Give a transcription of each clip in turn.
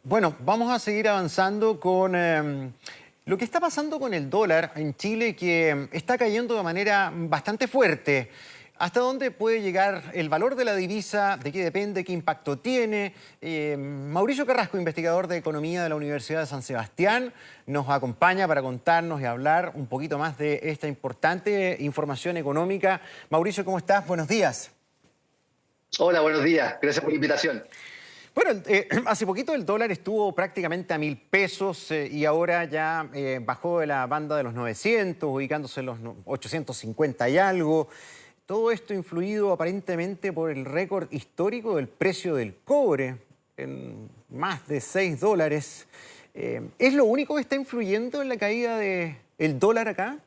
Bueno, vamos a seguir avanzando con lo que está pasando con el dólar en Chile, que está cayendo de manera bastante fuerte. ¿Hasta dónde puede llegar el valor de la divisa? ¿De qué depende? ¿Qué impacto tiene? Mauricio Carrasco, investigador de Economía de la Universidad de San Sebastián, nos acompaña para contarnos y hablar un poquito más de esta importante información económica. Mauricio, ¿cómo estás? Buenos días. Hola, buenos días. Gracias por la invitación. Bueno, hace poquito el dólar estuvo prácticamente a 1.000 pesos y ahora ya bajó de la banda de los 900, ubicándose en los 850 y algo. Todo esto influido aparentemente por el récord histórico del precio del cobre, en más de $6. ¿Es lo único que está influyendo en la caída del dólar acá?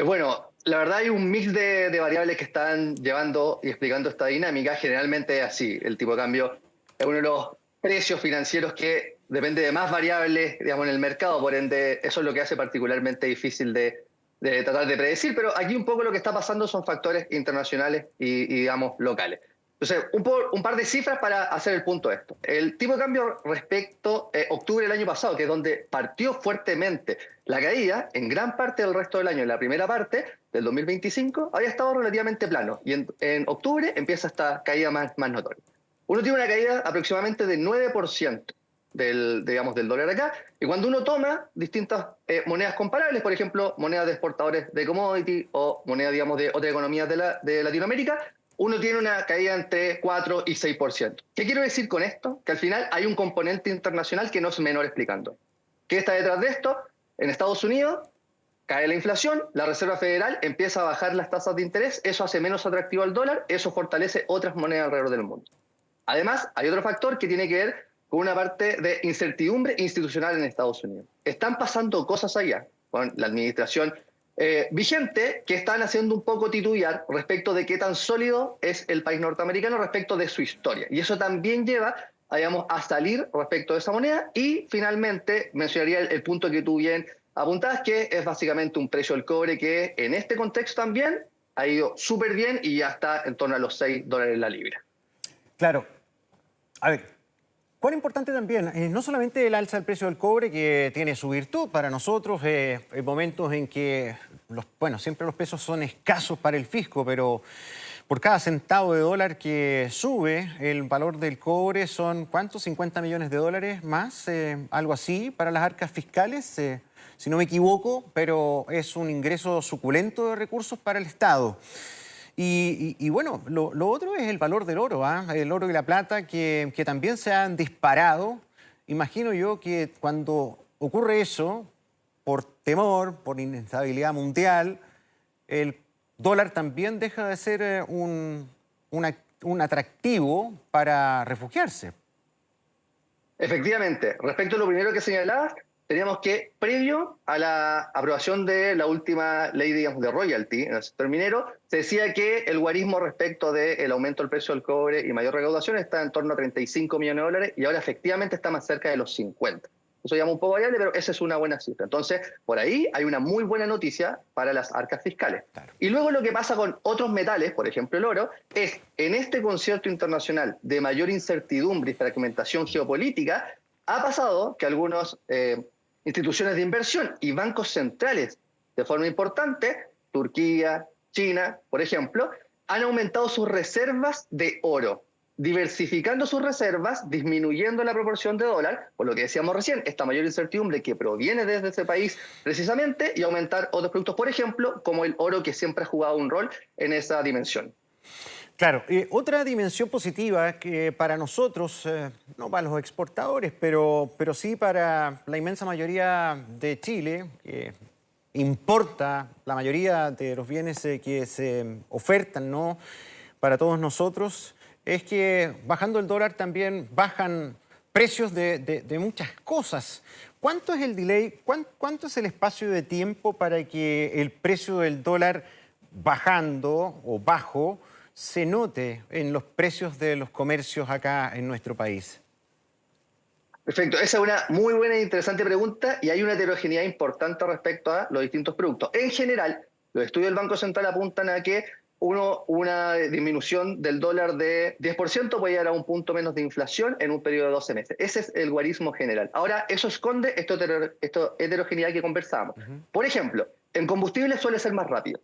Bueno, la verdad hay un mix de variables que están llevando y explicando esta dinámica. Generalmente es así. El tipo de cambio es uno de los precios financieros que depende de más variables, digamos, en el mercado. Por ende, eso es lo que hace particularmente difícil de tratar de predecir. Pero aquí un poco lo que está pasando son factores internacionales y digamos, locales. Entonces, un par de cifras para hacer el punto de esto. El tipo de cambio respecto a octubre del año pasado, que es donde partió fuertemente la caída, en gran parte del resto del año, en la primera parte del 2025, había estado relativamente plano. Y en octubre empieza esta caída más notoria. Uno tiene una caída aproximadamente de 9% digamos, del dólar acá. Y cuando uno toma distintas monedas comparables, por ejemplo, monedas de exportadores de commodity o monedas, digamos, de otras economías de Latinoamérica, uno tiene una caída entre 4 y 6%. ¿Qué quiero decir con esto? Que al final hay un componente internacional que no es menor explicando. ¿Qué está detrás de esto? En Estados Unidos cae la inflación, la Reserva Federal empieza a bajar las tasas de interés, eso hace menos atractivo al dólar, eso fortalece otras monedas alrededor del mundo. Además, hay otro factor que tiene que ver con una parte de incertidumbre institucional en Estados Unidos. Están pasando cosas allá con la administración vigente que están haciendo un poco titubear respecto de qué tan sólido es el país norteamericano respecto de su historia. Y eso también lleva, digamos, a salir respecto de esa moneda. Y finalmente mencionaría el punto que tú bien apuntabas, que es básicamente un precio del cobre que en este contexto también ha ido súper bien y ya está en torno a los $6 la libra. Claro. A ver. Cuán importante también, no solamente el alza del precio del cobre, que tiene su virtud para nosotros, en momentos en que, siempre los pesos son escasos para el fisco, pero por cada centavo de dólar que sube el valor del cobre son, ¿cuántos? $50 millones más, algo así, para las arcas fiscales, si no me equivoco, pero es un ingreso suculento de recursos para el Estado. Y bueno, lo otro es el valor del oro, el oro y la plata que también se han disparado. Imagino yo que cuando ocurre eso, por temor, por inestabilidad mundial, el dólar también deja de ser un atractivo para refugiarse. Efectivamente, respecto a lo primero que señalabas, teníamos que, previo a la aprobación de la última ley, digamos, de royalty en el sector minero, se decía que el guarismo respecto del aumento del precio del cobre y mayor recaudación está en torno a 35 millones de dólares y ahora efectivamente está más cerca de los 50. Eso llama un poco variable, pero esa es una buena cifra. Entonces, por ahí hay una muy buena noticia para las arcas fiscales. Claro. Y luego lo que pasa con otros metales, por ejemplo el oro, es en este concierto internacional de mayor incertidumbre y fragmentación geopolítica, ha pasado que algunos instituciones de inversión y bancos centrales de forma importante, Turquía, China, por ejemplo, han aumentado sus reservas de oro, diversificando sus reservas, disminuyendo la proporción de dólar, por lo que decíamos recién, esta mayor incertidumbre que proviene desde ese país precisamente, y aumentar otros productos, por ejemplo, como el oro, que siempre ha jugado un rol en esa dimensión. Claro, otra dimensión positiva que para nosotros, no para los exportadores, pero sí para la inmensa mayoría de Chile, que importa la mayoría de los bienes que se ofertan, ¿no?, para todos nosotros, es que bajando el dólar también bajan precios de muchas cosas. ¿Cuánto es el delay? ¿Cuánto es el espacio de tiempo para que el precio del dólar bajando o bajo se note en los precios de los comercios acá en nuestro país? Perfecto, esa es una muy buena e interesante pregunta y hay una heterogeneidad importante respecto a los distintos productos. En general, los estudios del Banco Central apuntan a que una disminución del dólar de 10% puede llegar a un punto menos de inflación en un periodo de 12 meses. Ese es el guarismo general. Ahora, eso esconde esta heterogeneidad que conversamos. Por ejemplo, en combustible suele ser más rápido.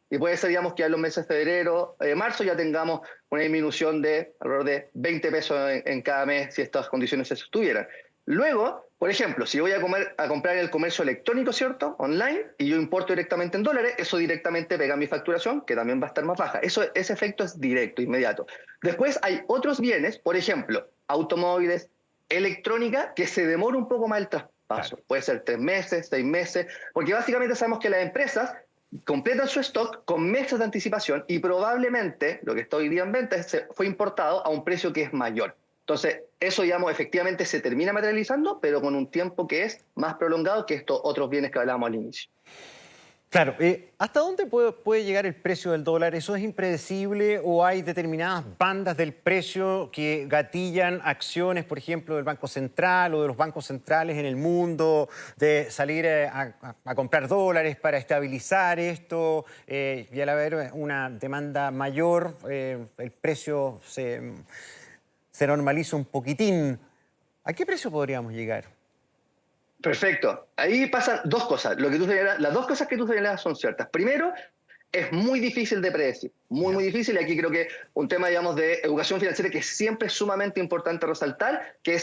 Y puede ser, digamos, que a los meses de febrero, marzo ya tengamos una disminución de alrededor de 20 pesos en cada mes si estas condiciones se sostuvieran. Luego, por ejemplo, si voy a comprar en el comercio electrónico, ¿cierto? Online, y yo importo directamente en dólares, eso directamente pega mi facturación, que también va a estar más baja. Ese efecto es directo, inmediato. Después hay otros bienes, por ejemplo, automóviles, electrónica, que se demora un poco más el traspaso. Claro. Puede ser 3 meses, 6 meses, porque básicamente sabemos que las empresas completan su stock con meses de anticipación y probablemente lo que está hoy día en venta fue importado a un precio que es mayor. Entonces, eso, digamos, efectivamente se termina materializando, pero con un tiempo que es más prolongado que estos otros bienes que hablábamos al inicio. Claro, ¿hasta dónde puede llegar el precio del dólar? ¿Eso es impredecible o hay determinadas bandas del precio que gatillan acciones, por ejemplo, del Banco Central o de los bancos centrales en el mundo, de salir a comprar dólares para estabilizar esto y al haber una demanda mayor, el precio se normaliza un poquitín? ¿A qué precio podríamos llegar? Perfecto. Ahí pasan dos cosas. Las dos cosas que tú señalas son ciertas. Primero, es muy difícil de predecir. Muy difícil. Y aquí creo que un tema, digamos, de educación financiera que siempre es sumamente importante resaltar, que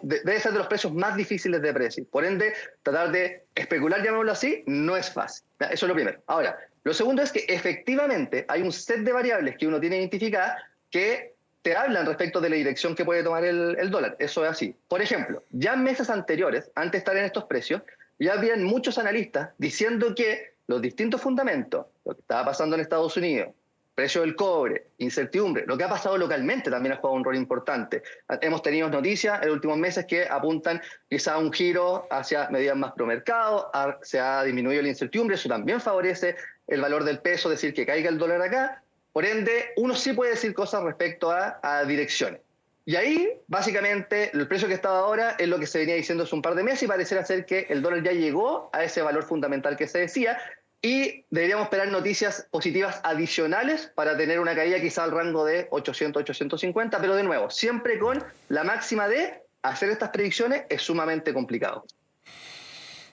debe ser de los precios más difíciles de predecir. Por ende, tratar de especular, llamémoslo así, no es fácil. Eso es lo primero. Ahora, lo segundo es que efectivamente hay un set de variables que uno tiene identificadas que te hablan respecto de la dirección que puede tomar el dólar. Eso es así. Por ejemplo, ya en meses anteriores, antes de estar en estos precios, ya habían muchos analistas diciendo que los distintos fundamentos, lo que estaba pasando en Estados Unidos, precio del cobre, incertidumbre, lo que ha pasado localmente también ha jugado un rol importante. Hemos tenido noticias en los últimos meses que apuntan quizá a un giro hacia medidas más pro mercado, se ha disminuido la incertidumbre, eso también favorece el valor del peso, decir que caiga el dólar acá. Por ende, uno sí puede decir cosas respecto a direcciones. Y ahí, básicamente, el precio que estaba ahora es lo que se venía diciendo hace un par de meses y pareciera ser que el dólar ya llegó a ese valor fundamental que se decía y deberíamos esperar noticias positivas adicionales para tener una caída quizá al rango de 800, 850, pero de nuevo, siempre con la máxima de hacer estas predicciones es sumamente complicado.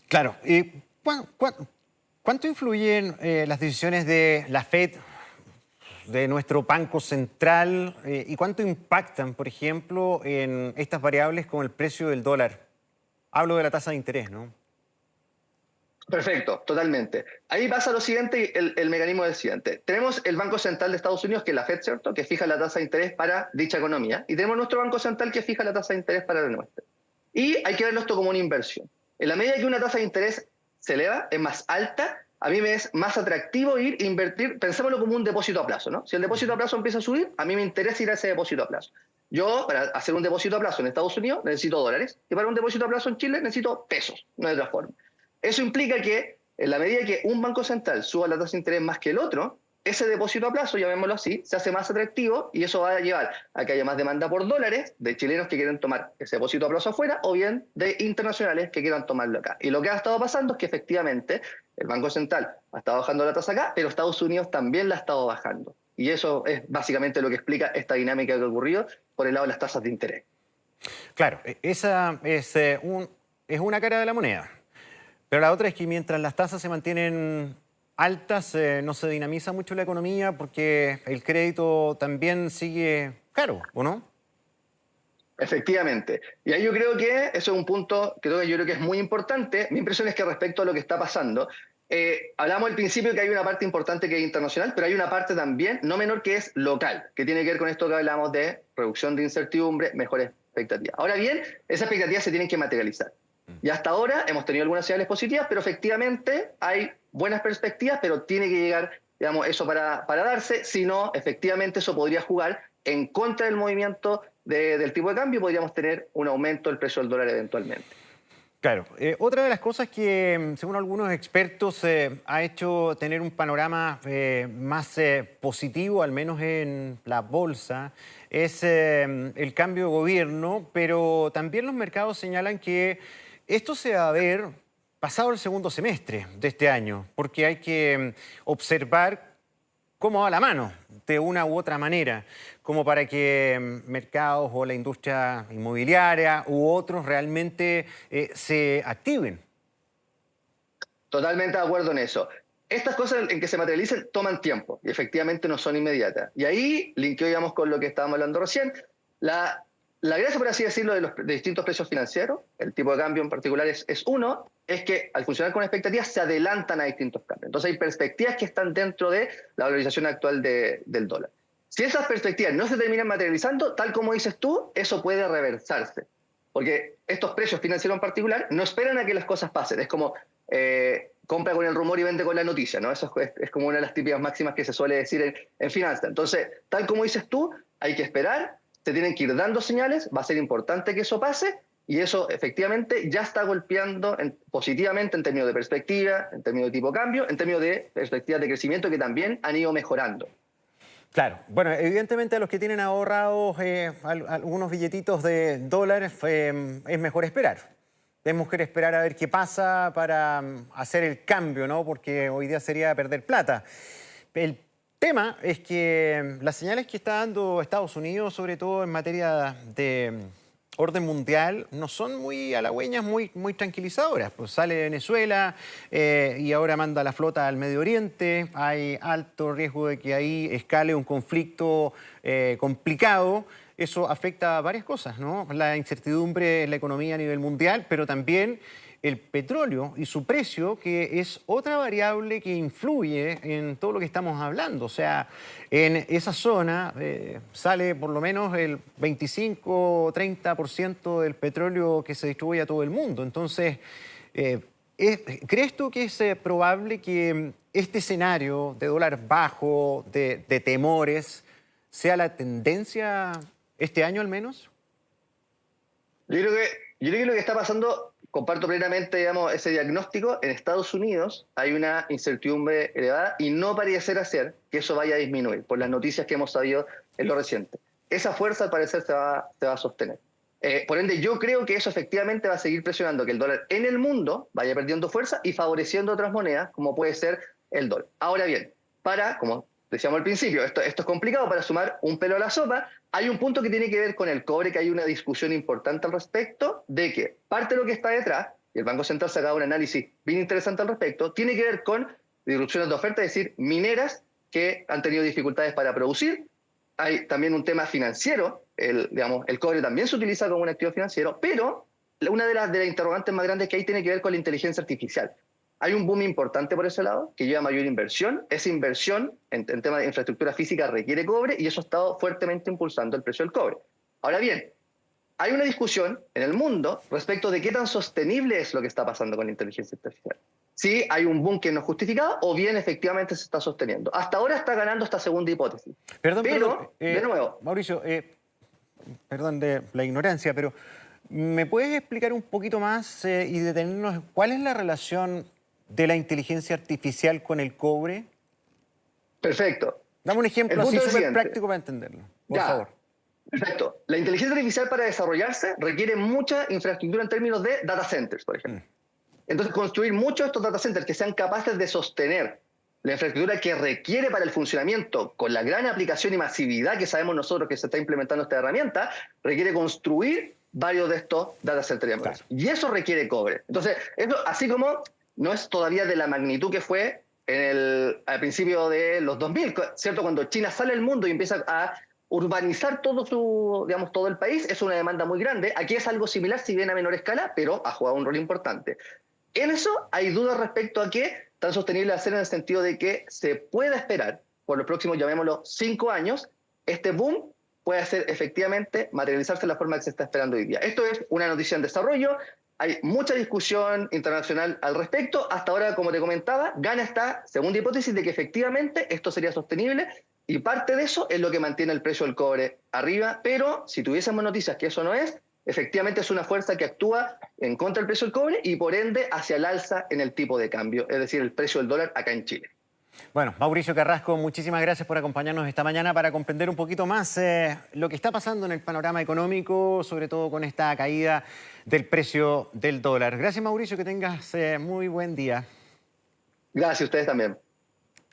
Claro. ¿Cuánto influyen las decisiones de la Fed, de nuestro Banco Central, y cuánto impactan, por ejemplo, en estas variables con el precio del dólar? Hablo de la tasa de interés, ¿no? Perfecto, totalmente. Ahí pasa lo siguiente, el mecanismo es el siguiente. Tenemos el Banco Central de Estados Unidos, que es la Fed, ¿cierto?, que fija la tasa de interés para dicha economía. Y tenemos nuestro Banco Central que fija la tasa de interés para la nuestra. Y hay que verlo esto como una inversión. En la medida que una tasa de interés se eleva, es más alta, a mí me es más atractivo ir e invertir, pensémoslo como un depósito a plazo, ¿no? Si el depósito a plazo empieza a subir, a mí me interesa ir a ese depósito a plazo. Yo, para hacer un depósito a plazo en Estados Unidos, necesito dólares, y para un depósito a plazo en Chile necesito pesos, no de otra forma. Eso implica que, en la medida que un banco central suba la tasa de interés más que el otro, ese depósito a plazo, llamémoslo así, se hace más atractivo y eso va a llevar a que haya más demanda por dólares de chilenos que quieren tomar ese depósito a plazo afuera o bien de internacionales que quieran tomarlo acá. Y lo que ha estado pasando es que efectivamente el Banco Central ha estado bajando la tasa acá, pero Estados Unidos también la ha estado bajando. Y eso es básicamente lo que explica esta dinámica que ha ocurrido por el lado de las tasas de interés. Claro, esa es una cara de la moneda. Pero la otra es que mientras las tasas se mantienen altas, no se dinamiza mucho la economía porque el crédito también sigue caro, ¿o no? Efectivamente. Y ahí yo creo que eso es un punto que yo creo que es muy importante. Mi impresión es que respecto a lo que está pasando, hablamos al principio que hay una parte importante que es internacional, pero hay una parte también no menor que es local, que tiene que ver con esto que hablamos de reducción de incertidumbre, mejores expectativas. Ahora bien, esas expectativas se tienen que materializar. Y hasta ahora hemos tenido algunas señales positivas, pero efectivamente hay buenas perspectivas, pero tiene que llegar, digamos, eso para darse. Si no, efectivamente eso podría jugar en contra del movimiento del tipo de cambio y podríamos tener un aumento del precio del dólar eventualmente. Claro. Otra de las cosas que, según algunos expertos, ha hecho tener un panorama más positivo, al menos en la bolsa, es el cambio de gobierno, pero también los mercados señalan que esto se va a ver pasado el segundo semestre de este año, porque hay que observar cómo va la mano, de una u otra manera, como para que mercados o la industria inmobiliaria u otros realmente se activen. Totalmente de acuerdo en eso. Estas cosas en que se materialicen toman tiempo y efectivamente no son inmediatas. Y ahí linkeo, digamos, con lo que estábamos hablando recién. La gracia, por así decirlo, de distintos precios financieros, el tipo de cambio en particular es uno, es que al funcionar con expectativas se adelantan a distintos cambios. Entonces hay perspectivas que están dentro de la valorización actual del dólar. Si esas perspectivas no se terminan materializando, tal como dices tú, eso puede reversarse. Porque estos precios financieros en particular no esperan a que las cosas pasen. Es como compra con el rumor y vende con la noticia, ¿no? Eso es como una de las típicas máximas que se suele decir en finanzas. Entonces, tal como dices tú, hay que esperar, se tienen que ir dando señales, va a ser importante que eso pase y eso efectivamente ya está golpeando positivamente en términos de perspectiva, en términos de tipo de cambio, en términos de perspectivas de crecimiento que también han ido mejorando. Claro, bueno, evidentemente a los que tienen ahorrados algunos billetitos de dólares es mejor esperar. Es mejor esperar a ver qué pasa para hacer el cambio, ¿no? Porque hoy día sería perder plata. El tema es que las señales que está dando Estados Unidos, sobre todo en materia de orden mundial, no son muy halagüeñas, muy tranquilizadoras. Pues sale Venezuela y ahora manda la flota al Medio Oriente. Hay alto riesgo de que ahí escale un conflicto complicado. Eso afecta a varias cosas, ¿no? La incertidumbre en la economía a nivel mundial, pero también el petróleo y su precio, que es otra variable que influye en todo lo que estamos hablando. O sea, en esa zona sale por lo menos el 25 o 30% del petróleo que se distribuye a todo el mundo. Entonces, ¿crees tú que es probable que este escenario de dólar bajo, de temores, sea la tendencia este año al menos? Yo creo que lo que está pasando, comparto plenamente, digamos, ese diagnóstico. En Estados Unidos hay una incertidumbre elevada y no parece ser que eso vaya a disminuir por las noticias que hemos sabido en lo reciente. Esa fuerza al parecer se va a sostener. Por ende, yo creo que eso efectivamente va a seguir presionando que el dólar en el mundo vaya perdiendo fuerza y favoreciendo otras monedas, como puede ser el dólar. Ahora bien, como decíamos al principio, esto es complicado para sumar un pelo a la sopa. Hay un punto que tiene que ver con el cobre, que hay una discusión importante al respecto, de que parte de lo que está detrás, y el Banco Central se ha dado un análisis bien interesante al respecto, tiene que ver con disrupciones de oferta, es decir, mineras que han tenido dificultades para producir. Hay también un tema financiero, el cobre también se utiliza como un activo financiero, pero una de las interrogantes más grandes que hay tiene que ver con la inteligencia artificial. Hay un boom importante por ese lado que lleva mayor inversión. Esa inversión en temas de infraestructura física requiere cobre y eso ha estado fuertemente impulsando el precio del cobre. Ahora bien, hay una discusión en el mundo respecto de qué tan sostenible es lo que está pasando con la inteligencia artificial. Si hay un boom que no es justificado o bien efectivamente se está sosteniendo. Hasta ahora está ganando esta segunda hipótesis. Pero, de nuevo... Mauricio, perdón de la ignorancia, pero ¿me puedes explicar un poquito más y detenernos cuál es la relación de la inteligencia artificial con el cobre? Perfecto. Dame un ejemplo así súper práctico para entenderlo, por favor. Perfecto. La inteligencia artificial para desarrollarse requiere mucha infraestructura en términos de data centers, por ejemplo. Entonces, construir muchos de estos data centers que sean capaces de sostener la infraestructura que requiere para el funcionamiento, con la gran aplicación y masividad que sabemos nosotros que se está implementando esta herramienta, requiere construir varios de estos data centers. Claro. Y eso requiere cobre. Entonces, eso, así como no es todavía de la magnitud que fue al principio de los 2000, ¿cierto? Cuando China sale al mundo y empieza a urbanizar todo el país, es una demanda muy grande. Aquí es algo similar, si bien a menor escala, pero ha jugado un rol importante. En eso hay dudas respecto a qué tan sostenible va a ser, en el sentido de que se pueda esperar por los próximos, llamémoslo, 5 años, este boom puede hacer efectivamente materializarse de la forma que se está esperando hoy día. Esto es una noticia en desarrollo. Hay mucha discusión internacional al respecto. Hasta ahora, como te comentaba, gana esta segunda hipótesis de que efectivamente esto sería sostenible y parte de eso es lo que mantiene el precio del cobre arriba. Pero si tuviésemos noticias que eso no es, efectivamente es una fuerza que actúa en contra del precio del cobre y por ende hacia el alza en el tipo de cambio, es decir, el precio del dólar acá en Chile. Bueno, Mauricio Carrasco, muchísimas gracias por acompañarnos esta mañana para comprender un poquito más lo que está pasando en el panorama económico, sobre todo con esta caída del precio del dólar. Gracias, Mauricio, que tengas muy buen día. Gracias a ustedes también.